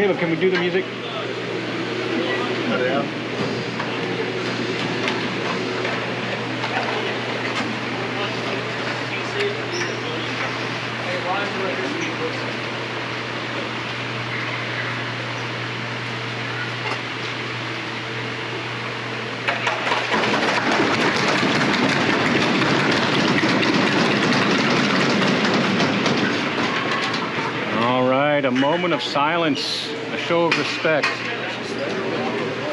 Caleb, can we do the music? All right, a moment of silence, a show of respect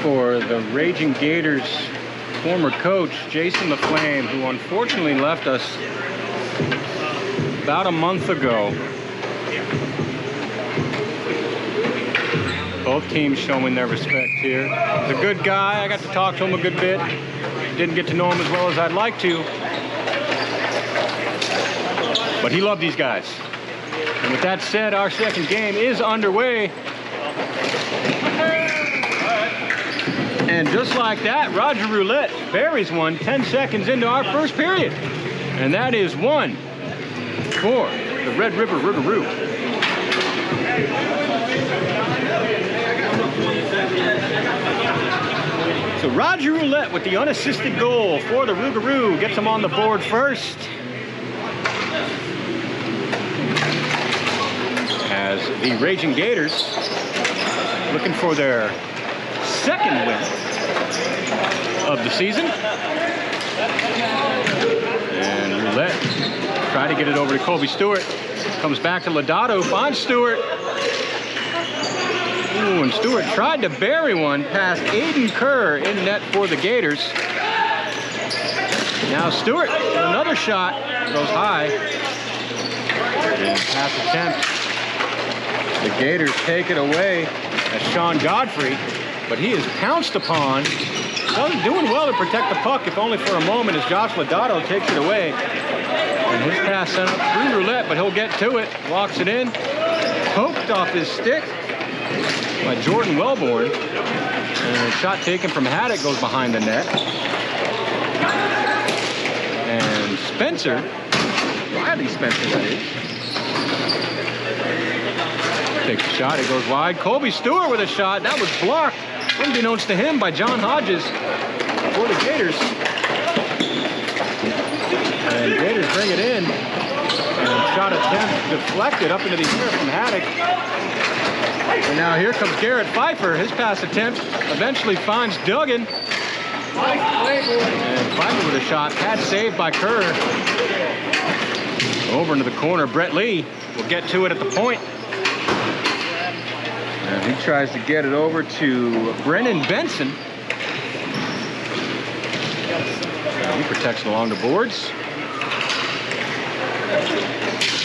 for the Raging Gators former coach, Jason LaFlame, who unfortunately left us about a month ago. Both teams showing their respect here. He's a good guy. I got to talk to him a good bit. Didn't get to know him as well as I'd like to. But he loved these guys. And with that said, our second game is underway. And just like that, Rougarou buries one 10 seconds into our first period. And that is one for the Red River Rougarou. So Rougarou with the unassisted goal for the Rougarou gets him on the board first. As the Raging Gators looking for their second win of the season. And Roulette tried to get it over to Colby Stewart. Comes back to Lodato, finds Stewart. Ooh, and Stewart tried to bury one past Aiden Kerr in net for the Gators. Now Stewart, another shot, goes high. And pass attempt. The Gators take it away as Sean Godfrey, but he is pounced upon. Doing well to protect the puck, if only for a moment, as Josh Lodato takes it away. And his pass sent up through Roulette, but he'll get to it. Walks it in. Poked off his stick by Jordan Wellborn. And a shot taken from Haddock goes behind the net. And Spencer, Riley Spencer that is, takes a shot, it goes wide. Colby Stewart with a shot, that was blocked, unbeknownst to him, by John Hodges for the Gators. And Gators bring it in. And shot attempt deflected up into the air from Haddock. And now here comes Garrett Pfeiffer. His pass attempt eventually finds Duggan. And Pfeiffer with a shot, pad saved by Kerr. Over into the corner, Brett Lee will get to it at the point. And he tries to get it over to Brennan Benson. He protects along the boards.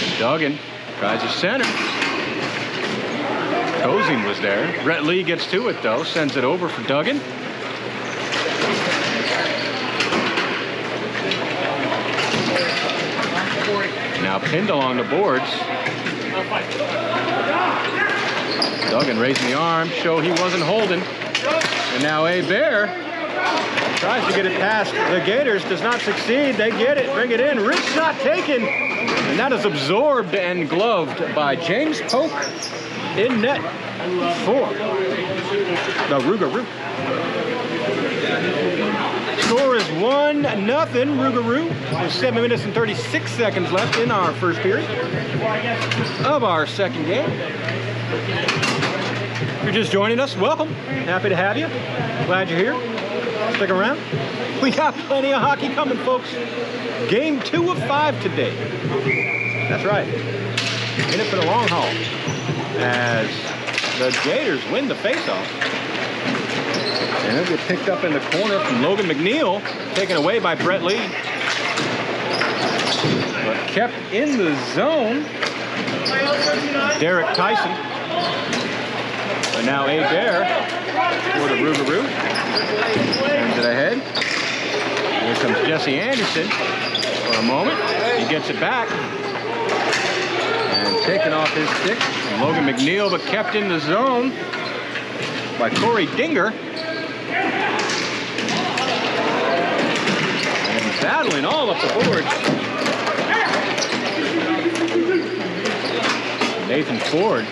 And Duggan tries to center. Cozing was there. Brett Lee gets to it though, sends it over for Duggan. Now pinned along the boards. Duggan raising the arm, show he wasn't holding. And now Bear tries to get it past the Gators, does not succeed. They get it, bring it in, wrist shot taken. And that is absorbed and gloved by James Polk in net for the Rougarou. Score is 1-0 Rougarou with 7 minutes and 36 seconds left in our first period of our second game. If you're just joining us, welcome. Happy to have you. Glad you're here. Stick around. We got plenty of hockey coming, folks. Game 2 of 5 today. That's right. In it for the long haul. As the Gators win the faceoff. And it'll get picked up in the corner from Logan McNeil, taken away by Brett Lee. But kept in the zone, Derek Tyson. And now Bear for the Rougarou. Turns it ahead. Here comes Jesse Anderson for a moment. He gets it back. And taken off his stick. And Logan McNeil, but kept in the zone by Corey Dinger. And battling all up the boards. Nathan Ford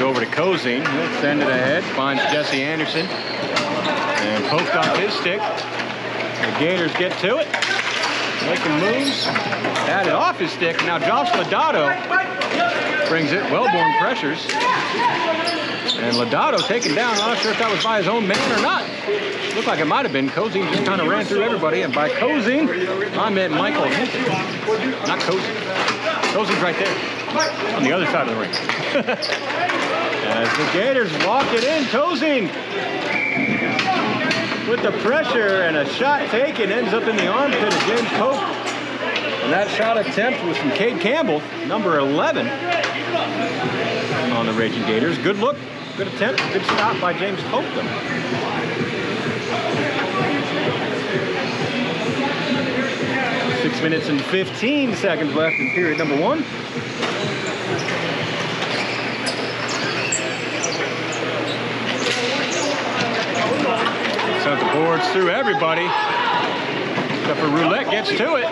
it over to Kozine. He'll send it ahead. Finds Jesse Anderson. And poked off his stick. The Gators get to it. Making moves. Had it off his stick. Now Josh Lodato brings it. Wellborn pressures. And Lodato taken down. I'm not sure if that was by his own man or not. Looked like it might have been. Kozine just kind of ran through everybody. And by Kozine, I meant Michael Hinton. Not Kozine. Kozine's right there. On the other side of the ring. As the Gators walk it in, Kozine with the pressure and a shot taken ends up in the armpit of James Pope. And that shot attempt was from Cade Campbell, number 11 on the Ragin' Gators. Good look, good attempt, good stop by James Pope though. Six minutes and 15 seconds left in period number 1. Sent the boards through everybody. Except for Roulette gets to it.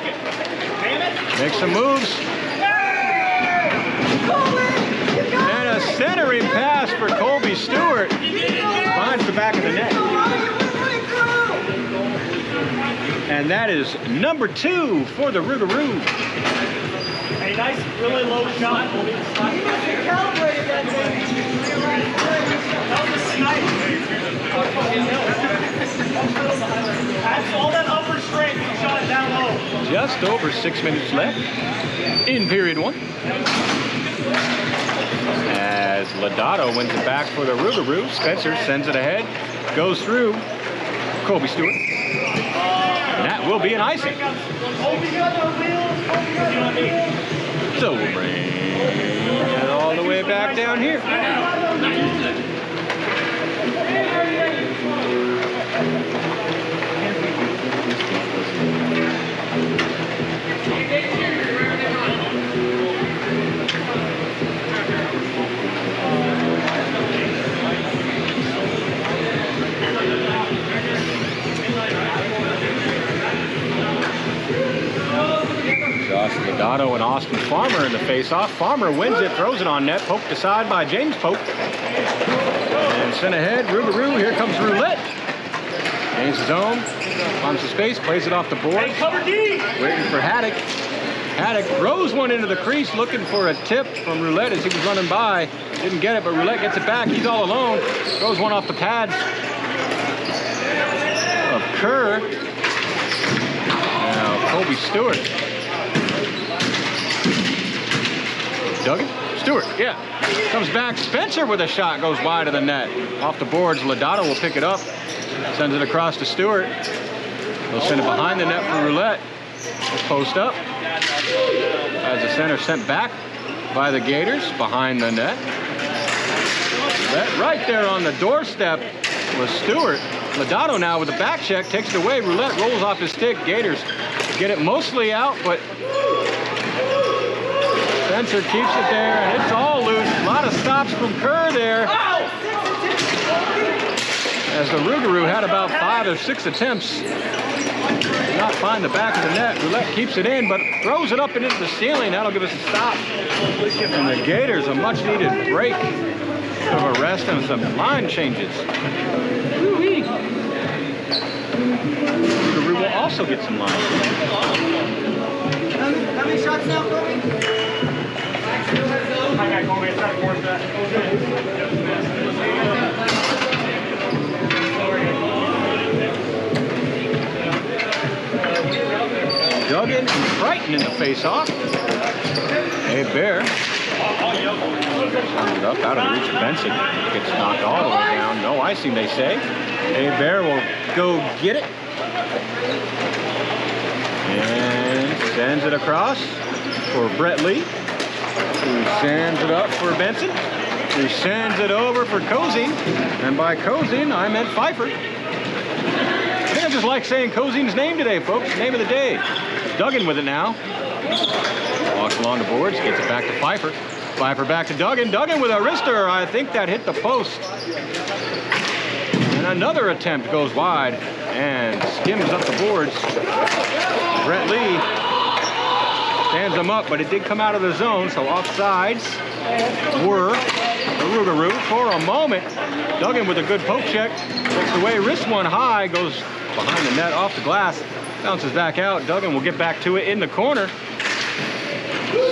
Makes some moves. And a centering pass for Colby Stewart. Finds the back of the net. And that is number 2 for the Rougarou. A nice, really low shot. He calibrated that thing. That was a snipe. That's all that upper strength. He shot it down low. Just over 6 minutes left in period 1. As Lodato wins it back for the Rougarou. Spencer sends it ahead. Goes through Colby Stewart. And that will be an icing. So we'll bring it all the way back down here. Josh Lodato and Austin Farmer in the face-off. Farmer wins it, throws it on net, poked aside by James Pope. And sent ahead, Rougarou. Here comes Roulette. Gains his own, finds the space, plays it off the board. Waiting for Haddock. Haddock throws one into the crease, looking for a tip from Roulette as he was running by. Didn't get it, but Roulette gets it back. He's all alone. Throws one off the pads of Kerr. Now Colby Stewart. Duggan? Stewart, yeah. Comes back. Spencer with a shot, goes wide of the net. Off the boards, Lodato will pick it up. Sends it across to Stewart. They'll send it behind the net for Roulette. Post up. As the center sent back by the Gators behind the net. Roulette right there on the doorstep was Stewart. Lodato now with the back check, takes it away. Roulette rolls off his stick. Gators get it mostly out, but Spencer keeps it there, and it's all loose. A lot of stops from Kerr there. As the Rougarou had about 5 or 6 attempts. Did not find the back of the net. Roulette keeps it in, but throws it up and into the ceiling. That'll give us a stop. And the Gators a much-needed break of a rest and some line changes. Woo-wee. Rougarou will also get some line changes. How many shots now, Kobe? I got Kobe. Try to force that. Duggan and Brighton in the face-off. Hey, Bear. Turns it up out of the reach of Benson. Gets knocked all the way down. No icing, they say. Hey, Bear will go get it. And sends it across for Brett Lee. Who sends it up for Benson. Who sends it over for Kozine. And by Kozine, I meant Pfeiffer. I think I just like saying Kozine's name today, folks. Name of the day. Duggan with it now. Walks along the boards, gets it back to Pfeiffer. Pfeiffer back to Duggan. Duggan with a wrister. I think that hit the post. And another attempt goes wide and skims up the boards. Brett Lee stands them up, but it did come out of the zone, so offsides were The Rougarou for a moment. Duggan with a good poke check. Takes away, wrist one high, goes behind the net, off the glass. Bounces back out. Duggan will get back to it in the corner.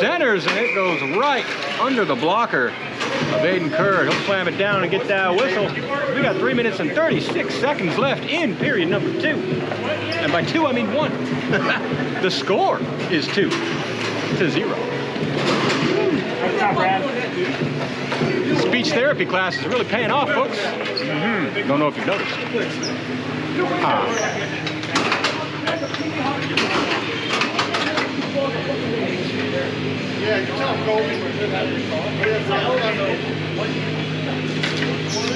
Centers, and it goes right under the blocker of Aiden Kerr. He'll slam it down and get that whistle. We got 3 minutes and 36 seconds left in period number 2. And by 2, I mean 1. The score is 2-0. Speech therapy class is really paying off, folks. Don't know if you've noticed.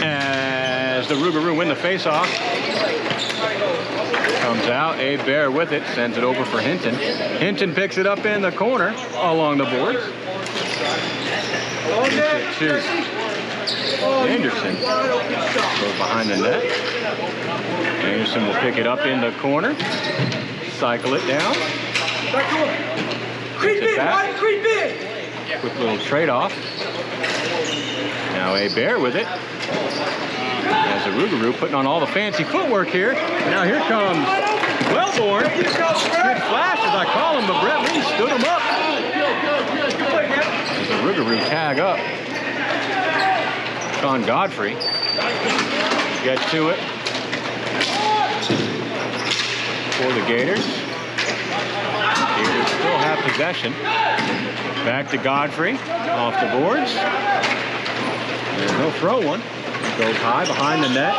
As the Rougarou win the face-off, comes out, Abe Bear with it, sends it over for Hinton. Hinton picks it up in the corner along the boards. To Anderson, goes behind the net. Anderson will pick it up in the corner, cycle it down. Gets it back. Quick little trade-off. Now Abe Bear with it. As the Rougarou putting on all the fancy footwork here. Now here comes Wellborn. Good flash, as I call him, but Brett Lee stood him up. As the Rougarou tag up. Sean Godfrey gets to it for the Gators. Gators still have possession. Back to Godfrey, off the boards. There's no throw one. Goes high behind the net.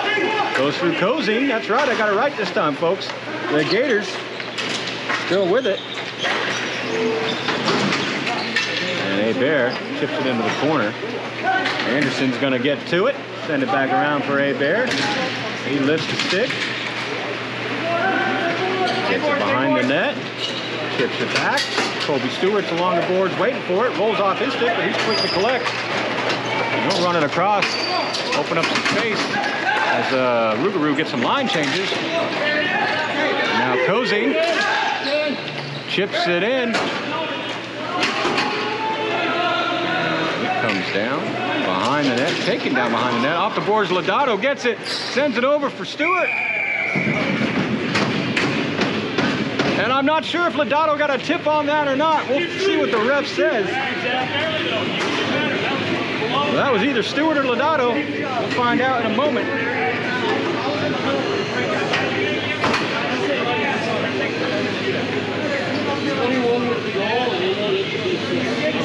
Goes through Cozine. That's right, I got it right this time, folks. The Gators still with it. And Abe Bear chips it into the corner. Anderson's gonna get to it. Send it back around for Abe Bear. He lifts the stick. Gets it behind the net. Chips it back. Colby Stewart's along the boards waiting for it. Rolls off his stick, but he's quick to collect. And he'll run it across. Open up some space as Rougarou gets some line changes. Now Cozine chips it in. It comes down behind the net, taken down behind the net. Off the boards, Lodato gets it, sends it over for Stewart. And I'm not sure if Lodato got a tip on that or not. We'll see what the ref says. Well, that was either Stewart or Lodato. We'll find out in a moment.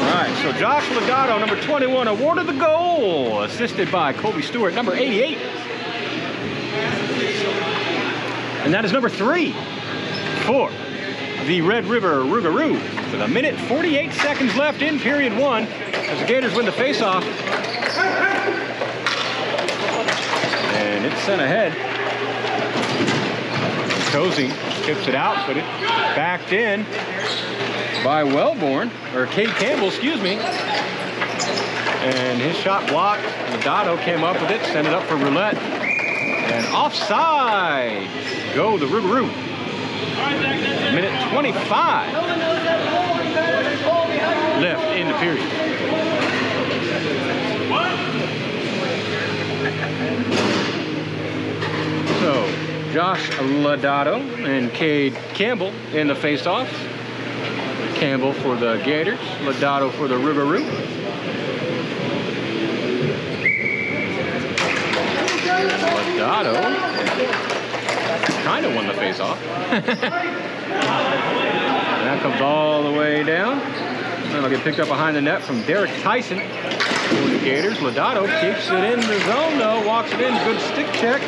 All right, so Josh Lodato, number 21, awarded the goal, assisted by Colby Stewart, number 88. And that is number 3 for the Red River Rougarou. With a minute 48 seconds left in period 1 as the Gators win the faceoff. And it's sent ahead. Cozine tips it out, but it backed in by Wellborn, or Cade Campbell, excuse me. And his shot blocked. Lodato came up with it, sent it up for Roulette. And offside. Go the Rougarou. Minute 25 left in the period. So, Josh Lodato and Cade Campbell in the face-offs. Campbell for the Gators, Lodato for the Rougarou. Lodato kind of won the face-off. That comes all the way down. And it'll get picked up behind the net from Derek Tyson for the Gators. Lodato keeps it in the zone, though. Walks it in. Good stick check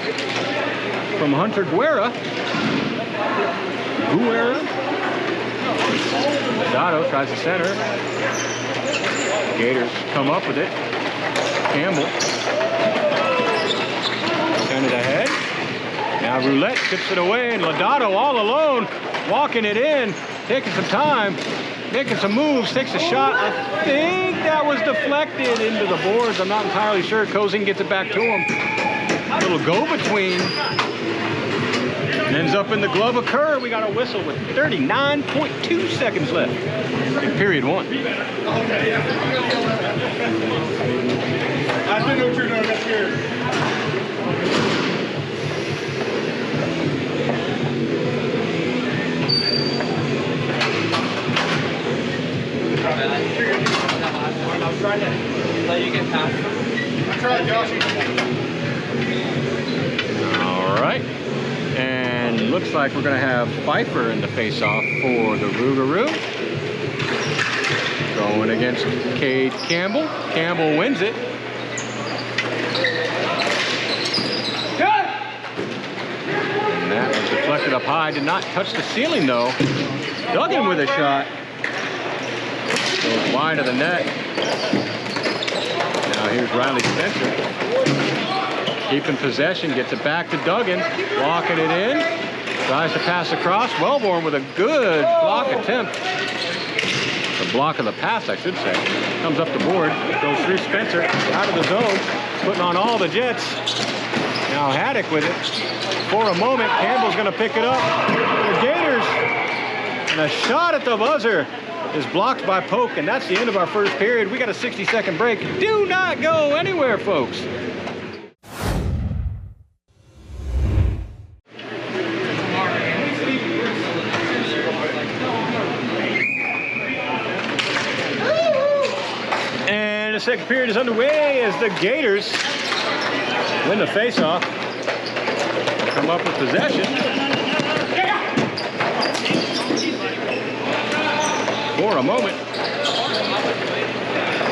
from Hunter Guerra. Lodato tries to center. Gators come up with it. Campbell. Send it ahead. Now Roulette tips it away, and Lodato all alone, walking it in, taking some time, making some moves, takes a shot. I think that was deflected into the boards. I'm not entirely sure. Cozine gets it back to him. A little go-between. Ends up in the glove of Kerr. We got a whistle with 39.2 seconds left in period 1. I was trying to let you get past him. I tried, Josh. All right. And looks like we're going to have Pfeiffer in the face-off for the Rougarou. Going against Cade Campbell. Campbell wins it. And that was deflected up high. Did not touch the ceiling, though. Duggan with a shot. Goes wide of the net. Now here's Riley Spencer. Keeping possession, gets it back to Duggan. Locking it in. Tries to pass across. Wellborn with a good block attempt. The block of the pass, I should say. Comes up the board. Goes through Spencer. Out of the zone. Putting on all the jets. Now Haddock with it. For a moment, Campbell's going to pick it up. The Gators. And a shot at the buzzer is blocked by Polk, and that's the end of our first period. We got a 60-second break. Do not go anywhere, folks. And the second period is underway as the Gators win the face-off. Come up with possession. For a moment,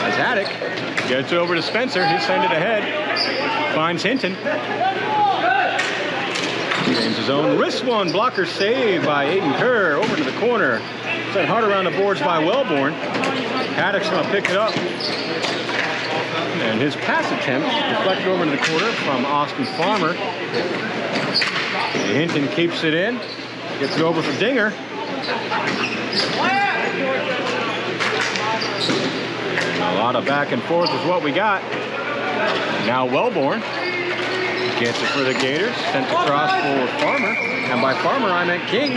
as Haddock gets over to Spencer, he'll send it ahead, finds Hinton. James his own wrist one, blocker save by Aiden Kerr, over to the corner. Sent hard around the boards by Wellborn. Haddock's gonna pick it up. And his pass attempt deflected over to the corner from Austin Farmer. And Hinton keeps it in, gets it over for Dinger. A lot of back and forth is what we got. Now Wellborn gets it for the Gators, sent across for Farmer, and by Farmer I meant King.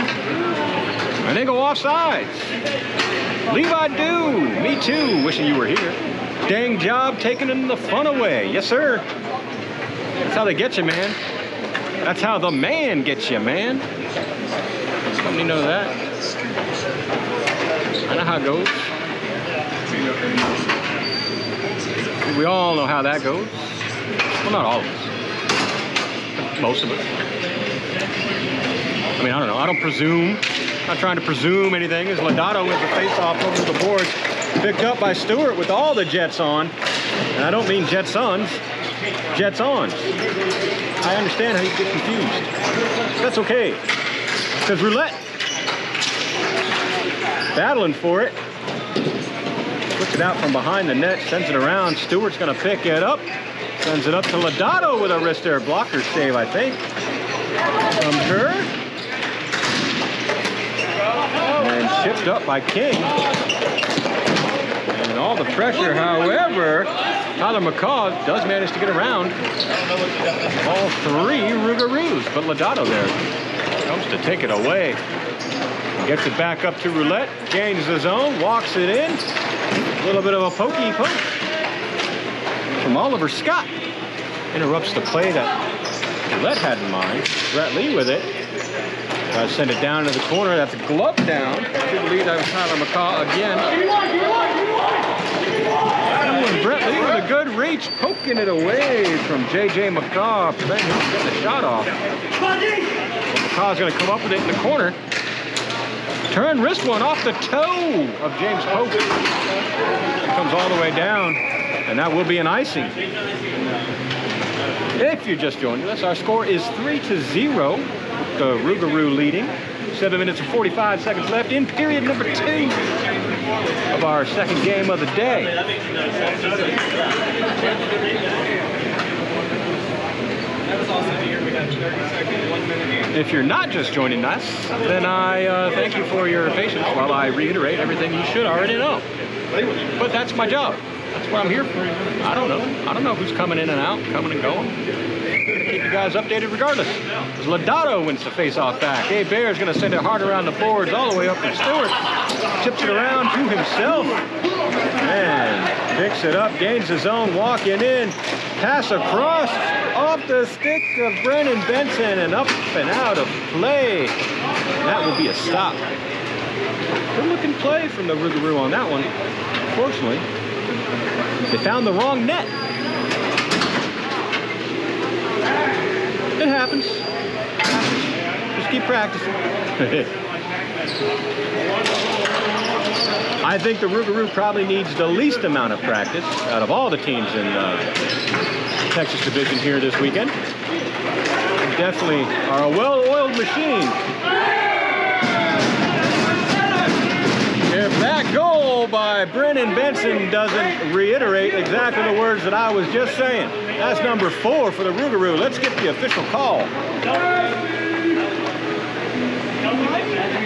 And they go offsides. Levi do, me too, wishing you were here. Dang job taking the fun away. Yes, sir. That's how they get you, man. That's how the man gets you, man. Somebody know that? I know how it goes. We all know how that goes. Well, not all of us. Most of us. I mean, I don't know. I don't presume. I'm not trying to presume anything. As Lodato with the face-off over the board. Picked up by Stewart with all the jets on. And I don't mean Jetsons. Jets-ons. I understand how you get confused. That's okay. Because Roulette battling for it. Puts it out from behind the net, sends it around. Stewart's going to pick it up. Sends it up to Lodato with a wrister. Blocker save, I think. From her. And chipped up by King. And all the pressure, however, Tyler McCaw does manage to get around all three Rougarous. But Lodato there comes to take it away. Gets it back up to Roulette, gains the zone, walks it in. A little bit of a pokey poke from Oliver Scott. Interrupts the play that Roulette had in mind. Brett Lee with it. Send it down to the corner. That's a glove down. I do believe that was Tyler McCaw again. And Brett Lee with a good reach, poking it away from J.J. McCaw, preventing him from getting the shot off. McCaw's going to come up with it in the corner. Turn wrist one off the toe of James Pope. It comes all the way down, and that will be an icing. If you just joined us, our score is 3-0. The Rougarou leading. 7 minutes and 45 seconds left in period number 2 of our second game of the day. If you're not just joining us, then I thank you for your patience while I reiterate everything you should already know. But that's my job. That's what I'm here for. I don't know. I don't know who's coming in and out, coming and going. I'm going to keep you guys updated regardless. As Lodato wins the face-off back. Abe Bear is going to send it hard around the boards all the way up to Stewart. Tips it around to himself. And picks it up, gains his own, walking in. Pass across off the stick of Brennan Benson and up and out of play. That will be a stop. Good looking play from the Rougarou on that one. Unfortunately, they found the wrong net. It happens. Just keep practicing. I think the Rougarou probably needs the least amount of practice out of all the teams in Texas Division here this weekend. They definitely are a well-oiled machine. If that goal by Brennan Benson doesn't reiterate exactly the words that I was just saying. That's number 4 for the Rougarou. Let's get the official call.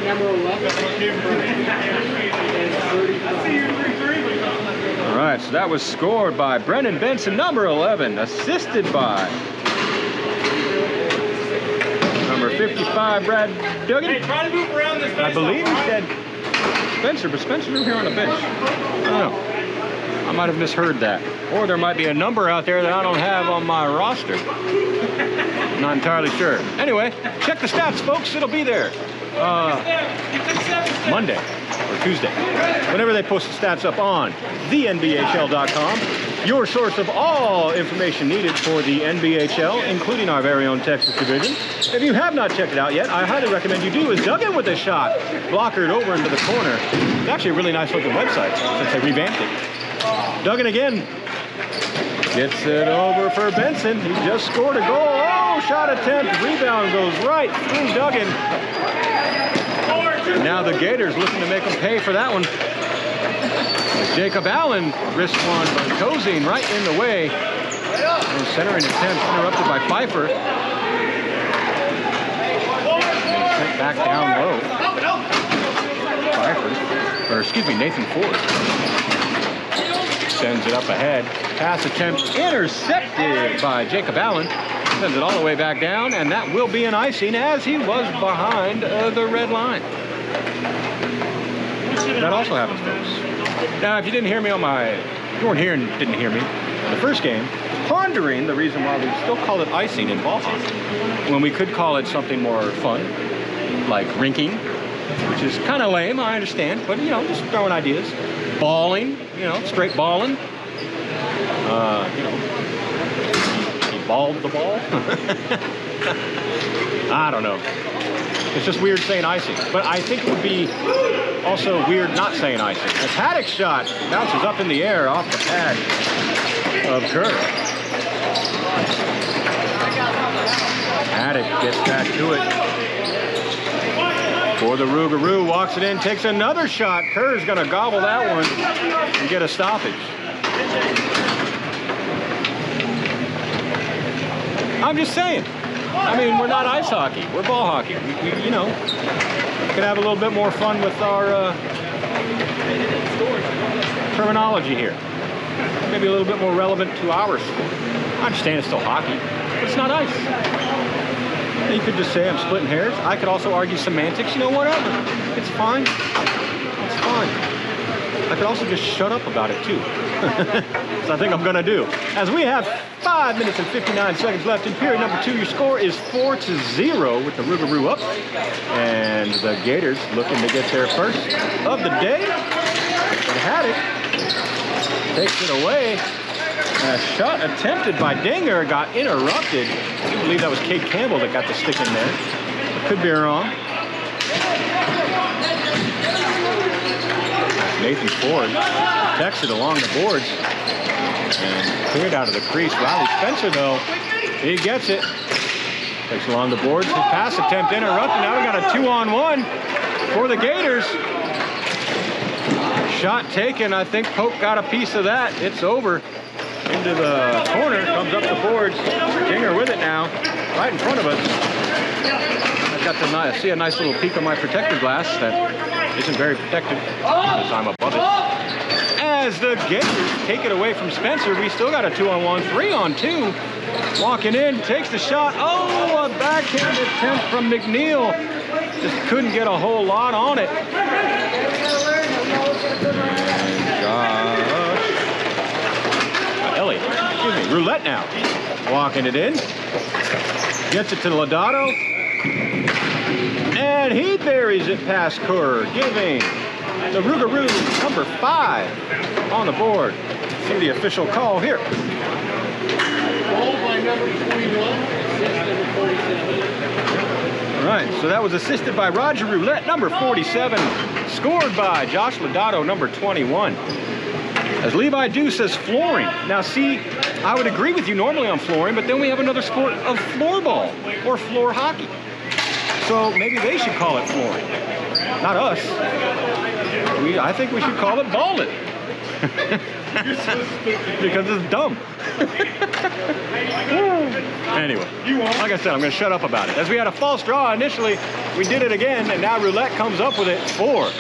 Number 11. All right, so that was scored by Brennan Benson, number 11, assisted by number 55, Brad Duggan. Hey, try to move around this. I believe he said Spencer, but Spencer's over here on the bench. I don't know. I might have misheard that. Or there might be a number out there that I don't have on my roster. I'm not entirely sure. Anyway, check the stats, folks. It'll be there. Monday or Tuesday, whenever they post the stats up on the NBHL.com, your source of all information needed for the NBHL, including our very own Texas Division. If you have not checked it out yet, I highly recommend you do. Is Duggan with a shot, blockered over into the corner. It's actually a really nice looking website since they revamped it. Duggan again gets it over for Benson. He just scored a goal. Oh, shot attempt, rebound goes right through Duggan. Now the Gators looking to make them pay for that one. Jacob Allen risks one, but Cozine right in the way. And centering attempt interrupted by Pfeiffer. And sent back down low. Pfeiffer, or excuse me, Nathan Ford. Sends it up ahead. Pass attempt intercepted by Jacob Allen. Sends it all the way back down, and that will be an icing as he was behind the red line. That also happens, folks. Now, if you didn't hear me on you weren't here and didn't hear me in the first game, pondering the reason why we still call it icing in ball hockey, when we could call it something more fun, like rinking, which is kind of lame, I understand, but, you know, just throwing ideas. Balling, you know, straight balling. You know, he balled the ball. I don't know. It's just weird saying icing. But I think it would be also weird not saying icing. As Haddock's shot bounces up in the air off the pad of Kerr. Haddock gets back to it. For the Rougarou, walks it in, takes another shot. Kerr's gonna gobble that one and get a stoppage. I'm just saying. I mean, we're not ice hockey. We're ball hockey. We you know, can have a little bit more fun with our terminology here. Maybe a little bit more relevant to our sport. I understand it's still hockey, but it's not ice. You could just say I'm splitting hairs. I could also argue semantics. You know, whatever. It's fine. It's fine. I could also just shut up about it, too. So I think I'm going to do. As we have 5 minutes and 59 seconds left in period number 2, your score is 4-0 with the Rougarou up. And the Gators looking to get their first of the day. And Haddock takes it away. A shot attempted by Dinger got interrupted. I believe that was Cade Campbell that got the stick in there. I could be wrong. Nathan Ford protects it along the boards and cleared out of the crease. Riley Spencer, though, he gets it. Takes along the boards. His pass attempt interrupted. Now we got a 2-on-1 for the Gators. Shot taken. I think Pope got a piece of that. It's over. Into the corner, comes up the boards. Dinger with it now, right in front of us. I've got to see a nice little peek on my protector glass that isn't very protected because I'm above it. As the Gators take it away from Spencer, we still got a 2-on-1, 3-on-2. Walking in, takes the shot. Oh, a backhand attempt from McNeil. Just couldn't get a whole lot on it. Roulette now. Walking it in. Gets it to Lodato. And he buries it past Kerr, giving the Rougarou number 5 on the board. See the official call here. Goal by number 21, assist number 47. All right, so that was assisted by Roger Roulette, number 47, scored by Josh Lodato, number 21. As Levi Dew says, flooring. Now see, I would agree with you normally on flooring, but then we have another sport of floorball or floor hockey. So maybe they should call it flooring, not us. I think we should call it balling. Because it's dumb. Anyway, like I said, I'm going to shut up about it. As we had a false draw initially, we did it again, and now Roulette comes up with it for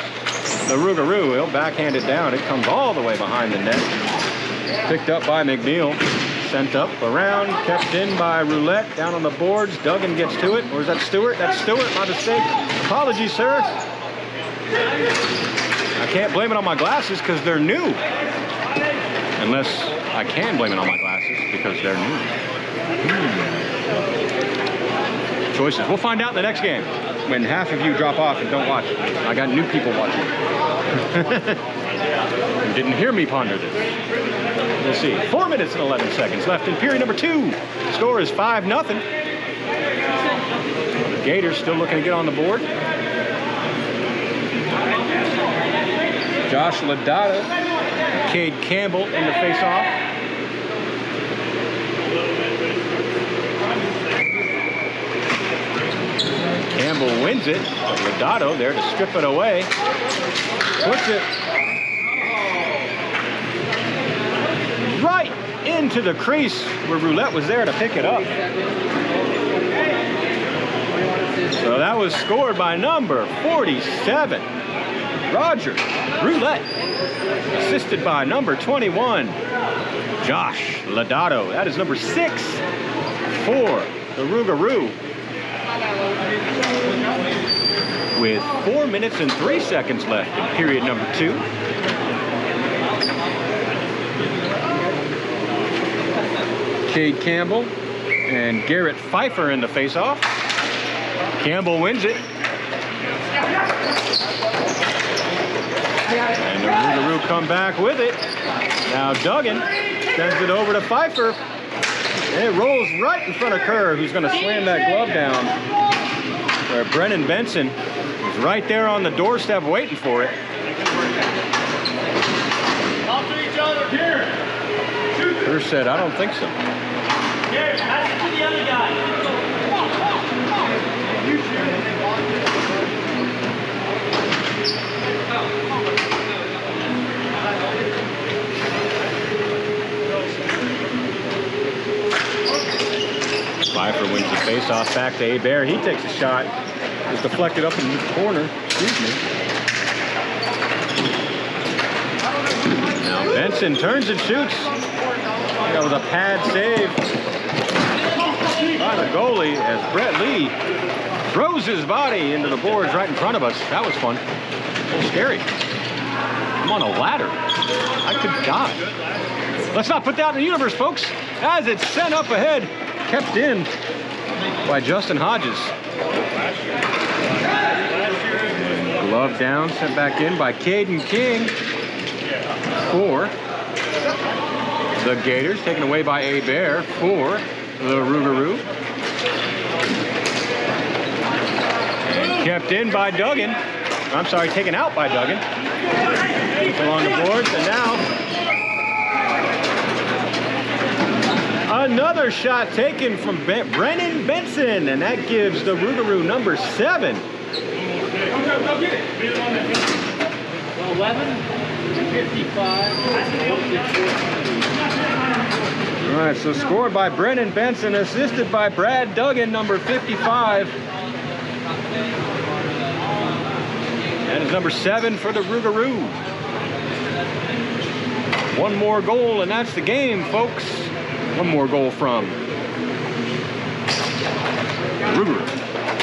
the Rougarou. He'll backhand it down. It comes all the way behind the net. Picked up by McNeil. Sent up, around, kept in by Roulette. Down on the boards. Duggan gets to it. Or is that Stewart? That's Stewart. My mistake. Apologies, sir. I can't blame it on my glasses because they're new. Unless I can blame it on my glasses because they're new. Choices. We'll find out in the next game when half of you drop off and don't watch it. I got new people watching. You didn't hear me ponder this. We'll see. 4 minutes and 11 seconds left in period number 2. Score is 5-0. The Gators still looking to get on the board. Josh Lodato, Cade Campbell in the face-off. Campbell wins it. Lodato there to strip it away. Puts it right into the crease where Roulette was there to pick it up. So that was scored by number 47. Roger Roulette, assisted by number 21, Josh Lodato. That is number 6 for the Rougarou. With 4 minutes and 3 seconds left in period number 2. Cade Campbell and Garrett Pfeiffer in the face-off. Campbell wins it. And the Rougarou come back with it. Now Duggan sends it over to Pfeiffer. And it rolls right in front of Kerr, who's going to slam that glove down. Where Brennan Benson is right there on the doorstep waiting for it. Kerr said, I don't think so. Here, pass it to the other guy. Pfeiffer wins the face-off back to Hebert. He takes a shot. It's deflected up in the corner. Excuse me. Now Benson turns and shoots. That was a pad save by the goalie as Brett Lee throws his body into the boards right in front of us. That was fun. A little scary. I'm on a ladder. I could die. Let's not put that in the universe, folks. As it's sent up ahead, kept in by Justin Hodges. Glove down, sent back in by Caden King for the Gators. Taken away by Hebert for the Rougarou. And kept in by Duggan. I'm sorry, taken out by Duggan. Along the boards, and now another shot taken from Brennan Benson, and that gives the Rougarou number 7. 11:55. All right, so scored by Brennan Benson, assisted by Brad Duggan, number 55. That is number 7 for the Rougarou. One more goal, and that's the game, folks. One more goal from Rougarou,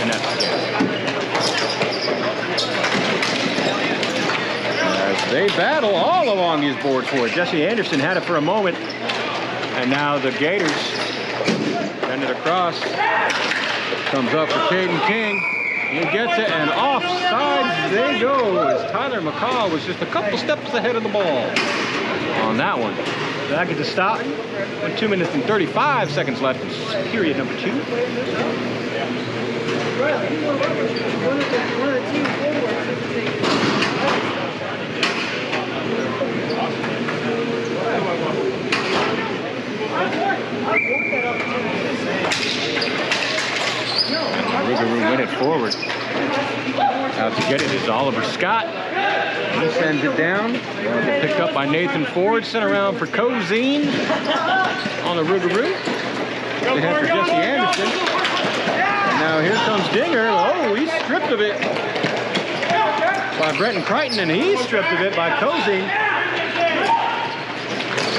and that's the game. As they battle all along these boards for it. Jesse Anderson had it for a moment, And now the Gators send it across. Comes up for Caden King. He gets it, and offside they go as Tyler McCall was just a couple steps ahead of the ball on that one. That gets a stop. 2 minutes and 35 seconds left in period number 2. Rougarou win it forward. Out to get it is Oliver Scott. He sends it down. Picked up by Nathan Ford. Sent around for Cozine on the Rougarou. They head for Jesse Anderson. And now here comes Dinger. Oh, he's stripped of it by Brenton Crichton, and he's stripped of it by Cozine.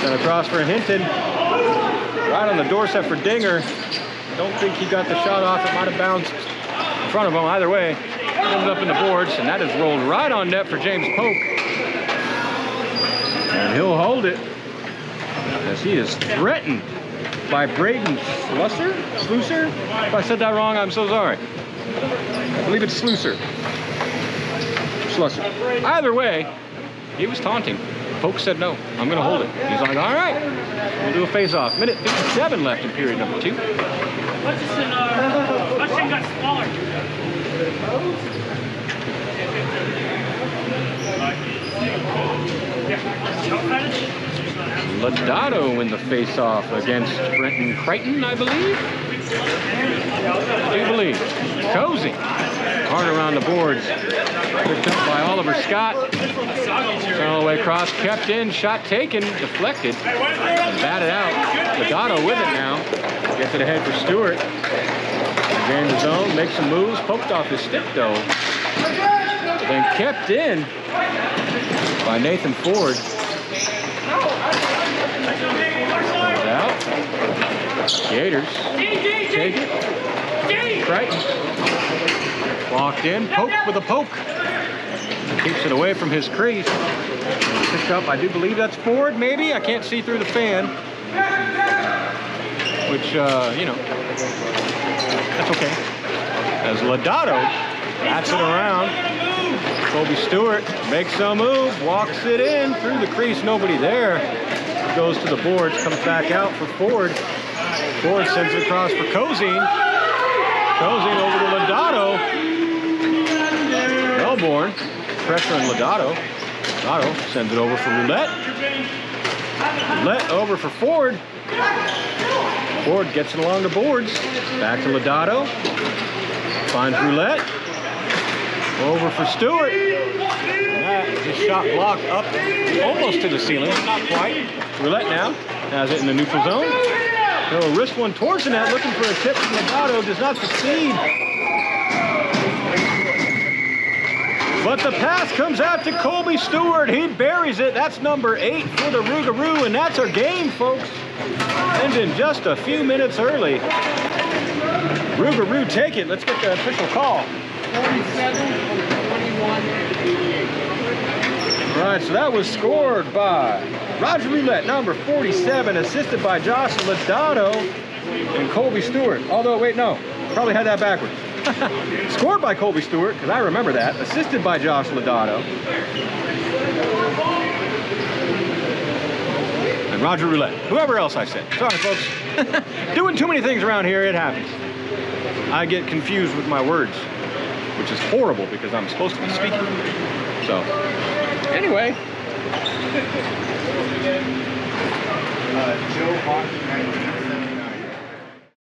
Sent across for Hinton. Right on the doorstep for Dinger. Don't think he got the shot off. It might have bounced in front of him. Either way, comes up in the boards, and that is rolled right on net for James Polk. And he'll hold it as he is threatened by Braden Slusser? If I said that wrong, I'm so sorry. I believe it's Slusser. Either way, he was taunting. Polk said no, I'm gonna hold it. He's like, all right, we'll do a face-off. Minute 57 left in period number 2. Hutchison got smaller. Lodato in the face-off against Brenton Crichton, I believe. I do believe. Cozy, hard around the boards. Picked up by Oliver Scott. All the way across, kept in, shot taken, deflected, batted out. Lodato with it now. Gets it ahead for Stewart. Gained the zone, makes some moves, poked off his stick though. But then kept in by Nathan Ford. Out. Gators take it. Crichton walked in, poked with a poke. Keeps it away from his crease. Picked up, I do believe that's Ford, maybe? I can't see through the fan. Which, you know, that's okay. As Lodato bats it around. Colby Stewart makes a move, walks it in through the crease, nobody there. Goes to the boards, comes back out for Ford. Ford sends it across for Cozine. Cozine over to Lodato. Melbourne, pressure on Lodato. Lodato sends it over for Roulette. Roulette over for Ford. Ford gets it along the boards. Back to Lodato. Finds Roulette. Over for Stewart. His shot blocked up almost to the ceiling, not quite. Roulette now has it in the neutral zone. He'll wrist one towards the net, looking for a tip from Lodato, does not succeed. But the pass comes out to Colby Stewart. He buries it. That's number 8 for the Rougarou, and that's our game, folks. Ending just a few minutes early. Rougarou take it. Let's get the official call. 47-21. All right, so that was scored by Roger Roulette, number 47, assisted by Josh Lodato and Colby Stewart. Although, wait, no, probably had that backwards. Scored by Colby Stewart, because I remember that. Assisted by Josh Lodato. And Roger Roulette. Whoever else I said. Sorry, folks. Doing too many things around here, it happens. I get confused with my words, which is horrible because I'm supposed to be speaking. So, anyway. Joe Hockey